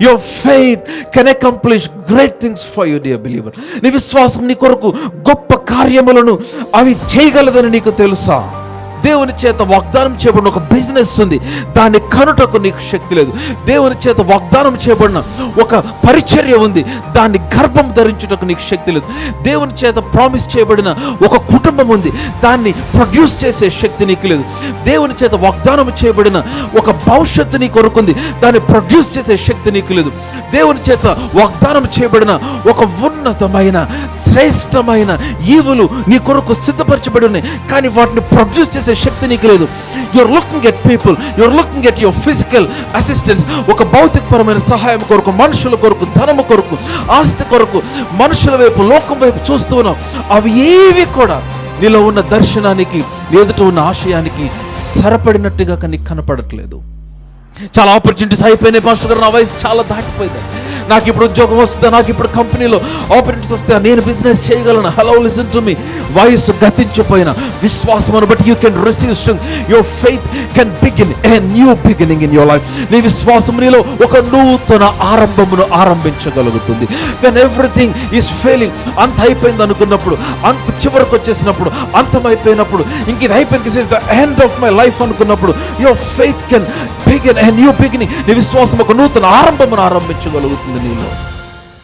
Your faith can accomplish great things for you dear believer. నీ విశ్వాసం నీ కొరకు గొప్ప కార్యములను అవి చేయగలదని నీకు తెలుసా? దేవుని చేత వాగ్దానం చేయబడిన ఒక బిజినెస్ ఉంది, దాన్ని కనుటకు నీకు శక్తి లేదు. దేవుని చేత వాగ్దానం చేయబడిన ఒక పరిచర్య ఉంది, దాన్ని గర్భం ధరించుటకు నీకు శక్తి లేదు. దేవుని చేత ప్రామిస్ చేయబడిన ఒక కుటుంబం ఉంది, దాన్ని ప్రొడ్యూస్ చేసే శక్తి నీకు లేదు. దేవుని చేత వాగ్దానం చేయబడిన ఒక భవిష్యత్తు నీ కొరకుంది, దాన్ని ప్రొడ్యూస్ చేసే శక్తి నీకు లేదు. దేవుని చేత వాగ్దానం చేయబడిన ఒక ఉన్నతమైన శ్రేష్టమైన ఈవులు నీ కొరకు సిద్ధపరచబడి ఉన్నాయి, కానీ వాటిని ప్రొడ్యూస్ చేసే శక్తి నీకు లేదు. You're looking at people, you're looking at your physical assistance. ఒక భౌతికపరమైన సహాయం కొరకు, మనుషుల కొరకు, ధనము కొరకు, ఆస్తి కొరకు, మనుషుల వైపు, లోకం వైపు చూస్తూ ఉన్నావు. అవి ఏవి కూడా నీలో ఉన్న దర్శనానికి, ఎదుట ఉన్న ఆశయానికి సరిపడినట్టుగా నీకు కనపడట్లేదు. చాలా ఆపర్చునిటీస్ అయిపోయినాయి పాస్టర్ గారు, నా వయసు చాలా దాటిపోయింది, నాకు ఇప్పుడు ఉద్యోగం వస్తుందా, నాకు ఇప్పుడు కంపెనీలో ఆపర్చునిటీస్ వస్తాయా, నేను బిజినెస్ చేయగలను. Hello, listen to me. వయసు గతించిపోయిన విశ్వాసమును బట్టి you can receive strength. Your faith can begin a new beginning in your life. నీ విశ్వాసం నీలో ఒక నూతన ఆరంభమును ఆరంభించగలుగుతుంది. వెన్ ఎవ్రీథింగ్ ఈస్ ఫెయిలింగ్, అంత అయిపోయింది అనుకున్నప్పుడు, అంత చివరికి వచ్చేసినప్పుడు, అంతమైపోయినప్పుడు, ఇంక ఇది అయిపోయింది, this is the end of my life అనుకున్నప్పుడు, your faith can begin a new beginning. నీ విశ్వాసం ఒక నూతన ఆరంభమును ఆరంభించగలుగుతుంది నీలో.